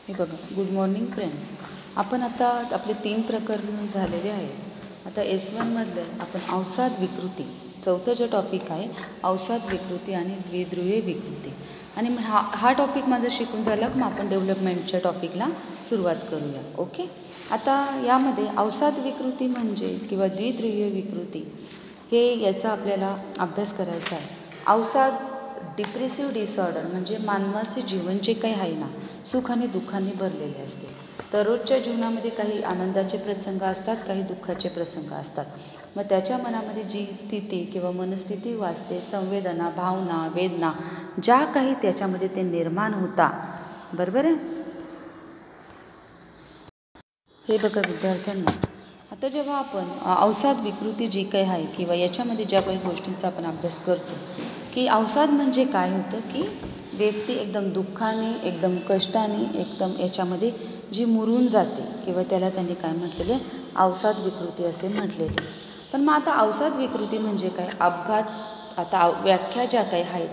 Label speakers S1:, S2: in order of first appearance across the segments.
S1: हे बघा, good morning friends. आपण आता आपले 3 प्रकरण झालेले आहे. आता S1 मधलं आपण अवसाद विकृती, चौथं जे टॉपिक आहे अवसाद विकृती आणि द्विध्रुवीय विकृती. आणि हा टॉपिक माझं शिकून झालं की मग आपण डेव्हलपमेंटच्या टॉपिकला सुरुवात करूया. ओके. आता यामध्ये अवसाद विकृती म्हणजे किंवा द्विध्रुवीय विकृती हे याचा आपल्याला अभ्यास करायचा आहे. अवसाद डिप्रेसिव्ह डिसऑर्डर म्हणजे मानवाचे जीवन जे काही आहे ना, सुख आणि दुःखाने भरलेले असते. दररोजच्या जीवनामध्ये काही आनंदाचे प्रसंग असतात, काही दुःखाचे प्रसंग असतात. मग त्याच्या मनामध्ये जी स्थिती किंवा मनस्थिती वाचते, संवेदना, भावना, वेदना ज्या काही त्याच्यामध्ये ते निर्माण होता. बरोबर आहे. हे बघा विद्यार्थ्यांना, आता जेव्हा आपण अवसाद विकृती जी काही आहे किंवा याच्यामध्ये ज्या काही गोष्टींचा आपण अभ्यास करतो की अवसाद म्हणजे काय होतं की व्यक्ती एकदम दुःखाने, एकदम कष्टाने, एकदम याच्यामध्ये जी मुरून जाते किंवा त्याला त्यांनी काय म्हटलेले अवसाद विकृती असे म्हटलेले. पण मग आता अवसाद विकृती म्हणजे काय? अपघात. आता व्याख्या ज्या काही आहेत,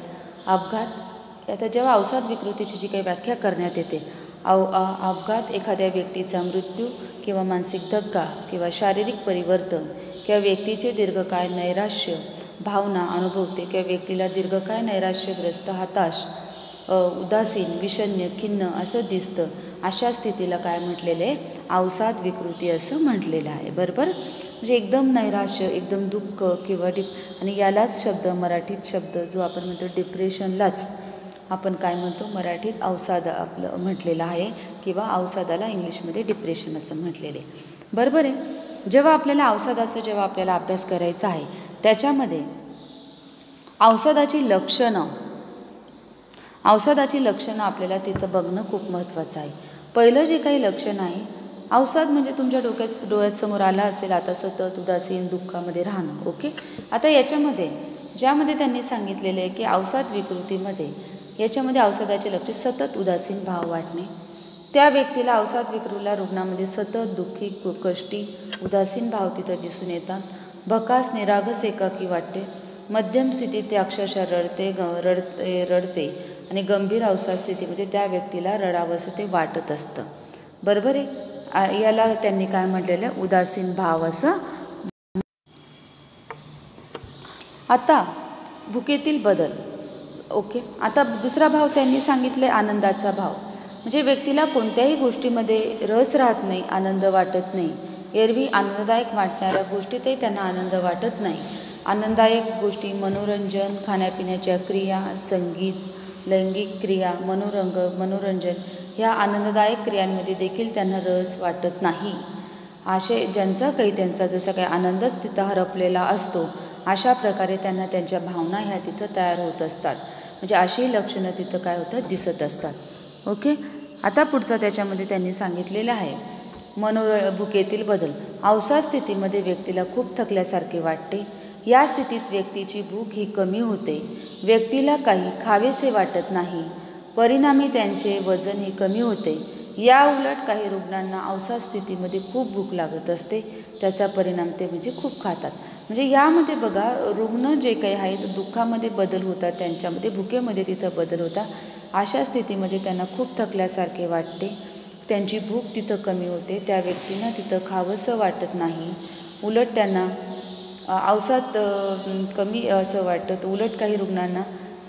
S1: अपघात. आता जेव्हा अवसाद विकृतीची जी काही व्याख्या करण्यात येते, अपघात, एखाद्या व्यक्तीचा मृत्यू किंवा मानसिक धक्का किंवा शारीरिक परिवर्तन किंवा व्यक्तीचे दीर्घकाळ नैराश्य भावना अनुभवते किंवा व्यक्तीला दीर्घकाळ नैराश्यग्रस्त, हताश, उदासीन, विषण्ण, खिन्न असं दिसतं. अशा स्थितीला काय म्हटलेले अवसाद विकृती असं म्हटलेलं आहे. बरोबर. म्हणजे एकदम नैराश्य, एकदम दुःख किंवा आणि यालाच शब्द, मराठीत शब्द जो आपण म्हणतो डिप्रेशनलाच आपण काय म्हणतो मराठीत अवसाद आपलं म्हटलेलं आहे किंवा अवसादाला इंग्लिशमध्ये डिप्रेशन असं म्हटलेले. बरोबर आहे. जेव्हा आपल्याला अवसादाचा आपल्याला अभ्यास करायचा आहे, त्याच्यामध्ये औषधाची लक्षणं आपल्याला तिथं बघणं खूप महत्त्वाचं आहे. पहिलं जे काही लक्षण आहे, अवसाद म्हणजे तुमच्या डोळ्यासमोर आला असेल आता सतत उदासीन, दुःखामध्ये राहणं. ओके. आता याच्यामध्ये ज्यामध्ये त्यांनी सांगितलेलं आहे की अवसाद विकृतीमध्ये याच्यामध्ये अवसादाचे लक्षण सतत उदासीन भाव वाटणे. त्या व्यक्तीला अवसाद विकृतीला रुग्णामध्ये सतत दुःखी, कष्टी, उदासीन भाव तिथं दिसून येतात. भकास, निरागस, एकाकी वाटते. मध्यम स्थितीत ते अक्षरशः रडते आणि गंभीर अवसाद स्थितीमध्ये त्या व्यक्तीला रडावंसं ते वाटत असतं. बरोबर आहे. याला त्यांनी काय म्हटलेलं उदासीन भाव असं. आता भुकेतील बदल. ओके. आता दुसरा भाव त्यांनी सांगितले आनंदाचा भाव. म्हणजे व्यक्तीला कोणत्याही गोष्टीमध्ये रस राहत नाही, आनंद वाटत नाही. एरवी आनंददायक वाटणाऱ्या गोष्टीतही त्यांना आनंद वाटत नाही. आनंददायक गोष्टी, मनोरंजन, खाण्यापिण्याच्या क्रिया, संगीत, लैंगिक क्रिया, मनोरंजन ह्या आनंददायक क्रियांमध्ये देखील त्यांना रस वाटत नाही. असे ज्यांचा काही त्यांचा जसा काही आनंदच तिथं हरपलेला असतो, अशा प्रकारे त्यांना त्यांच्या भावना ह्या तिथं तयार होत असतात. म्हणजे अशी लक्षणं तिथं काय होतात दिसत असतात. ओके. आता पुढचं त्याच्यामध्ये त्यांनी सांगितलेलं आहे भुकेतील बदल. अवसाद स्थितीमध्ये व्यक्तीला खूप थकल्यासारखे वाटते. या स्थितीत व्यक्तीची भूक ही कमी होते. व्यक्तीला काही खावेसे वाटत नाही. परिणामी त्यांचे वजन ही कमी होते. या उलट काही रुग्णांना अवसाद स्थितीमध्ये खूप भूक लागत असते. त्याचा परिणाम ते म्हणजे खूप खातात. म्हणजे यामध्ये बघा, रुग्ण जे काही आहेत दुःखामध्ये बदल होतात, त्यांच्यामध्ये भुकेमध्ये तिथं बदल होता. अशा स्थितीमध्ये त्यांना खूप थकल्यासारखे वाटते. त्यांची भूक तिथं कमी होते. त्या व्यक्तींना तिथं खावंसं वाटत नाही. उलट त्यांना अवसाद कमी असं वाटतं. उलट काही रुग्णांना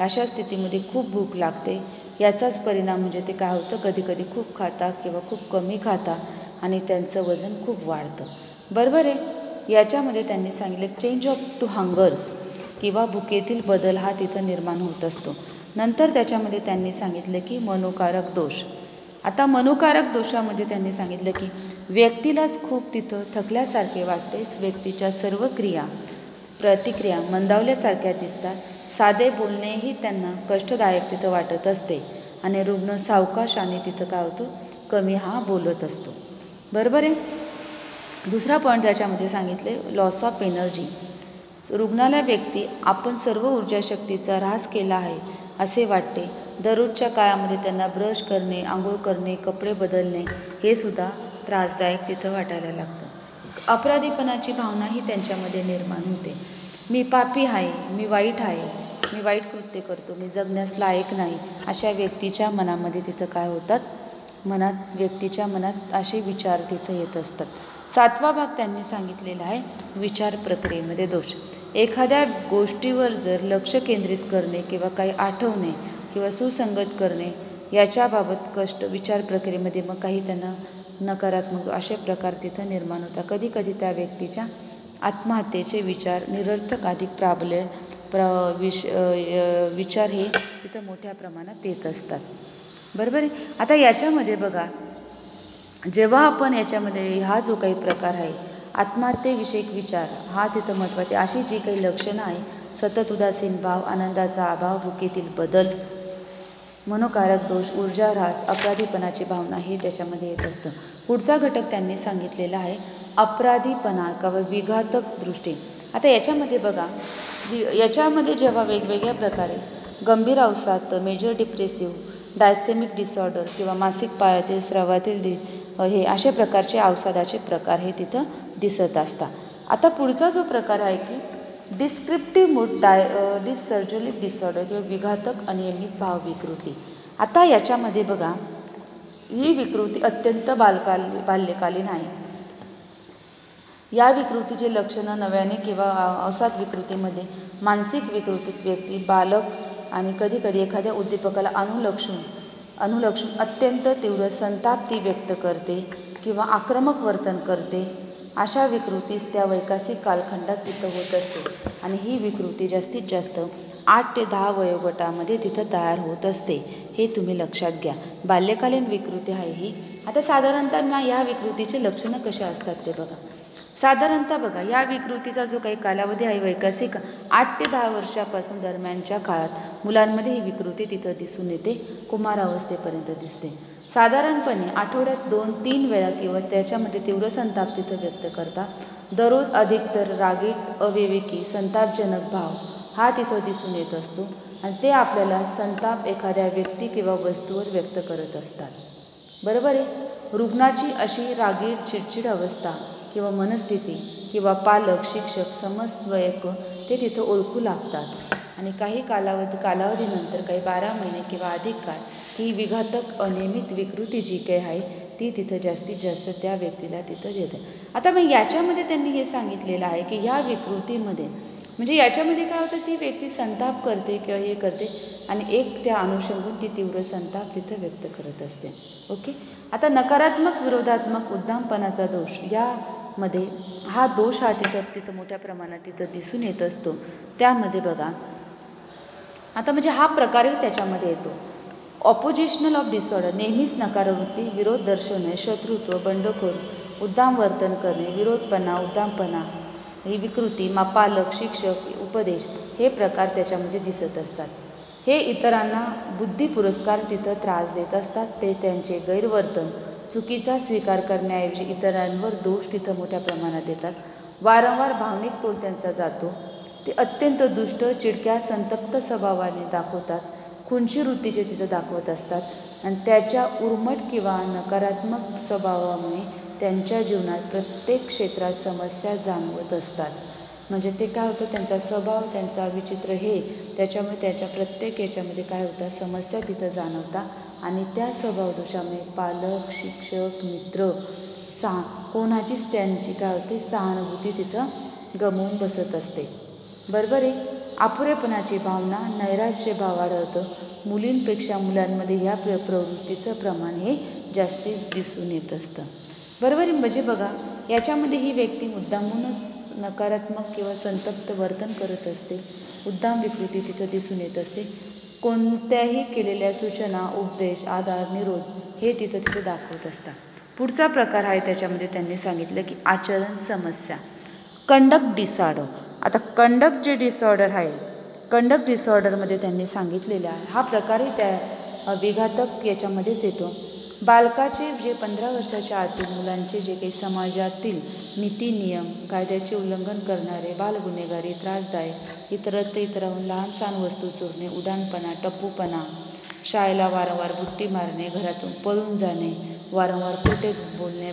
S1: अशा स्थितीमध्ये खूप भूक लागते. याचाच परिणाम म्हणजे ते काय होतं, कधीकधी खूप खाता किंवा खूप कमी खाता आणि त्यांचं वजन खूप वाढतं. बरोबर आहे. याच्यामध्ये त्यांनी सांगितलं चेंज ऑफ टू हंगर्स किंवा भुकेतील बदल हा तिथं निर्माण होत असतो. नंतर त्याच्यामध्ये त्यांनी सांगितलं की मनोकारक दोष. आता मनोकारक दोषामध्ये त्यांनी सांगितलं की व्यक्तीलाच खूप तिथं थकल्यासारखे वाटते. व्यक्तीच्या सर्व प्रतिक्रिया मंदावल्यासारख्या दिसतात. साधे बोलणेही त्यांना कष्टदायक तिथं वाटत असते आणि रुग्ण सावकाश आणि तिथं काय होतं कमी बोलत असतो. बरोबर आहे. दुसरा पॉईंट त्याच्यामध्ये सांगितले लॉस ऑफ एनर्जी. रुग्णाला व्यक्ती आपण सर्व ऊर्जा शक्तीचा ऱ्हास केला आहे असे वाटते. दररोजच्या काळामध्ये त्यांना ब्रश करणे, आंघोळ करणे, कपडे बदलणे हे सुद्धा त्रासदायक तिथं वाटायला लागतं. अपराधीपणाची भावनाही त्यांच्यामध्ये निर्माण होते. मी पापी आहे, मी वाईट आहे, मी वाईट कृत्य करतो, मी जगण्यास लायक नाही, अशा व्यक्तीच्या मनामध्ये तिथं काय होतात व्यक्तीच्या मनात असे विचार तिथं येत असतात. 7वा भाग त्यांनी सांगितलेला आहे विचार प्रक्रियेमध्ये दोष. एखाद्या गोष्टीवर जर लक्ष केंद्रित करणे किंवा काही आठवणे किंवा सुसंगत करणे याच्याबाबत कष्ट विचार प्रक्रियेमध्ये मग काही त्यांना नकारात्मक असे प्रकार तिथं निर्माण होतात. कधीकधी त्या व्यक्तीच्या आत्महत्येचे विचार निरर्थक अधिक विचार हे तिथं मोठ्या प्रमाणात येत असतात. बरोबर आहे. आता याच्यामध्ये बघा, जेव्हा आपण याच्यामध्ये हा जो काही प्रकार आहे आत्महत्येविषयक विचार हा तिथं महत्त्वाचे, अशी जी काही लक्षणं आहे सतत उदासीन भाव, आनंदाचा अभाव, भुकेतील बदल, मनोकारक दोष, ऊर्जा ऱ्हास, अपराधीपणाची भावना हे त्याच्यामध्ये येत असतं. पुढचा घटक त्यांनी सांगितलेला आहे अपराधीपणा किंवा विघातक दृष्टी. आता याच्यामध्ये बघा, याच्यामध्ये जेव्हा वेगवेगळ्या प्रकारे गंभीर अवसाद, मेजर डिप्रेसिव्ह, डायस्थेमिक डिसऑर्डर किंवा मासिक पाळीतील स्रावातील हे अशा प्रकारचे अवसादाचे प्रकार हे तिथं दिसत असतात. आता पुढचा जो प्रकार आहे की डिस्क्रिप्टिव्ह मूड डिसर्जलिक डिसऑर्डर किंवा विघातक अनियमित भाव विकृती. आता याच्यामध्ये बघा, ही विकृती अत्यंत बाल्यकालीन आहे. या विकृतीचे लक्षणं नव्याने किंवा अवसाद विकृतीमध्ये मानसिक विकृतीत व्यक्ती बालक आणि कधीकधी एखाद्या उद्दीपकाला अनुलक्षून अत्यंत तीव्र संताप ती व्यक्त करते किंवा आक्रमक वर्तन करते. अशा विकृतीस त्या वैकासिक कालखंडात तिथं होत असते आणि ही विकृती जास्तीत जास्त 8 ते 10 वयोगटामध्ये तिथं तयार होत असते. हे तुम्ही लक्षात घ्या. बाल्यकालीन विकृती आहे ही. आता साधारणतः या विकृतीचे लक्षणं कसे असतात ते बघा. साधारणतः बघा, या विकृतीचा जो काही कालावधी आहे वैकासिक 8 ते 10 वर्षापासून दरम्यानच्या काळात मुलांमध्ये ही विकृती तिथं दिसून येते, कुमारावस्थेपर्यंत दिसते. साधारणपणे आठवड्यात 2-3 वेळा किंवा त्याच्यामध्ये तीव्र संताप तिथं व्यक्त करतात. दररोज अधिकतर रागीट, अविवेकी, संतापजनक भाव हा तिथं दिसून येत असतो आणि ते आपल्याला संताप एखाद्या व्यक्ती किंवा वस्तूवर व्यक्त करत असतात. बरोबर आहे. रुग्णाची अशी रागीट, चिडचिड अवस्था किंवा मनस्थिती किंवा पालक, शिक्षक, समवयस्क ते तिथं ओळखू लागतात आणि काही कालावधीनंतर काही 12 महिने किंवा अधिक काळ ही विघातक अनियमित विकृती जी काही आहे ती तिथं जास्तीत जास्त त्या व्यक्तीला तिथं येते. आता मग याच्यामध्ये त्यांनी हे सांगितलेलं आहे की ह्या विकृतीमध्ये म्हणजे याच्यामध्ये काय होतं, ती व्यक्ती संताप करते किंवा हे करते आणि एक त्या अनुषंगाने ती तीव्र संताप तिथं व्यक्त करत असते. ओके. आता नकारात्मक विरोधात्मक उद्दामपणाचा दोष, यामध्ये हा दोष हा तिथं मोठ्या प्रमाणात तिथं दिसून येत असतो. त्यामध्ये बघा, आता म्हणजे हा प्रकारही त्याच्यामध्ये येतो. ऑपोजिशनल ऑफ डिसऑर्डर, नेहमीच नकारवृत्ती, विरोध दर्शवणे, शत्रुत्व, बंडखोर, उद्दाम वर्तन करणे, विरोधपणा, उद्दामपणा, ही विकृती, पालक, शिक्षक, उपदेश हे प्रकार त्याच्यामध्ये दिसत असतात. हे इतरांना बुद्धी पुरस्कार तिथं त्रास देत असतात. ते त्यांचे गैरवर्तन, चुकीचा स्वीकार करण्याऐवजी इतरांवर दोष तिथं मोठ्या प्रमाणात देतात. वारंवार भावनिक तोल त्यांचा जातो. ते अत्यंत दुष्ट, चिडक्या, संतप्त स्वभावाने दाखवतात. खुंची वृत्तीचे तिथं दाखवत असतात आणि त्याच्या उर्मट किंवा नकारात्मक स्वभावामुळे त्यांच्या जीवनात प्रत्येक क्षेत्रात समस्या जाणवत असतात. म्हणजे ते काय होतं, त्यांचा स्वभाव, त्यांचा विचित्र हे त्याच्यामुळे त्याच्या प्रत्येक याच्यामध्ये काय होतं, समस्या तिथं जाणवतात आणि त्या स्वभावदोषामुळे पालक, शिक्षक, मित्र कोणाचीच त्यांची काय होते सहानुभूती तिथं गमवून बसत असते. बरोबर आहे. अपुरेपणाची भावना, नैराश्य भाव आढळतं. मुलींपेक्षा मुलांमध्ये या प्रवृत्तीचं प्रमाण हे जास्ती दिसून येत असतं. बरोबर आहे. म्हणजे बघा, याच्यामध्ये ही व्यक्ती मुद्दामूनच नकारात्मक किंवा संतप्त वर्तन करत असते. उद्दाम विकृती तिथं दिसून येत असते. कोणत्याही केलेल्या सूचना, उपदेश, आधार, निरोध हे तिथं दाखवत असतात. पुढचा प्रकार आहे त्याच्यामध्ये त्यांनी सांगितलं की आचरण समस्या, कंडक्ट डिसऑर्डर. आता कंडक्ट जे डिसऑर्डर आहे, कंडक्ट डिसऑर्डरमध्ये त्यांनी सांगितलेलं आहे हा प्रकारही त्या विघातक याच्यामध्येच येतो. बालकाचे जे 15 वर्षाच्या आतील मुलांचे जे काही समाजातील नीती नियम, कायद्याचे उल्लंघन करणारे, बालगुन्हेगारी, त्रासदायक, इतरांहून लहान सहान वस्तू चोरणे, उडाणपणा, टप्पूपणा, शाळेला वारंवार बुट्टी मारणे, घरातून पळून जाणे, वारंवार खोटे बोलणे,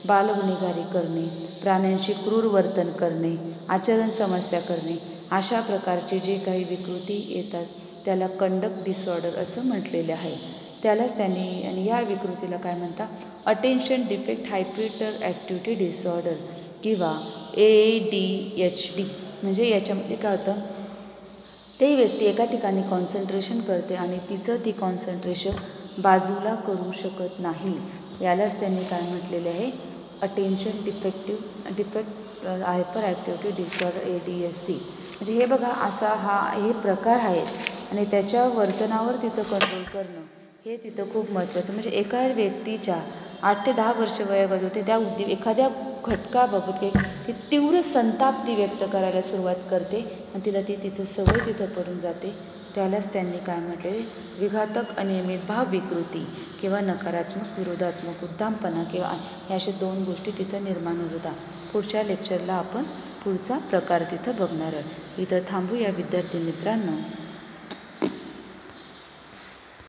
S1: बालगुन्हेगारी करणे, प्राण्यांशी क्रूर वर्तन करणे, आचरण समस्या करणे, अशा प्रकारचे जे काही विकृती येतात त्याला कंडक्ट डिसऑर्डर असं म्हटलेले आहे. त्यालाच त्यांनी आणि या विकृतीला काय म्हणतात, attention defect hyper activity disorder किंवा ADHD. म्हणजे याच्यामध्ये काय होतं, ते व्यक्ती एका ठिकाणी कॉन्सन्ट्रेशन करते आणि तिचं ती कॉन्सन्ट्रेशन बाजूला करू शकत नाही. यालाच त्यांनी काय म्हटलेले आहे, attention defect hyper activity disorder ADHD. म्हणजे हे बघा असा हे प्रकार आहेत आणि त्याच्या वर्तनावर तिथं कंट्रोल करणं हे तिथं खूप महत्त्वाचं. म्हणजे एका व्यक्तीच्या 8 ते 10 वर्ष वयोगत होते त्या एखाद्या घटकाबाबत ती तीव्र संताप ती व्यक्त करायला सुरुवात करते आणि तिला तिथं सवय तिथं पडून जाते. त्यालाच त्यांनी काय म्हटले, विघातक अनियमित भाव विकृती किंवा नकारात्मक विरोधात्मक उद्दामपणा किंवा ह्या अशा 2 गोष्टी तिथं निर्माण होत होतात. पुढच्या लेक्चरला आपण पुढचा प्रकार तिथं बघणार आहे. इथं थांबूया विद्यार्थी मित्रांनो.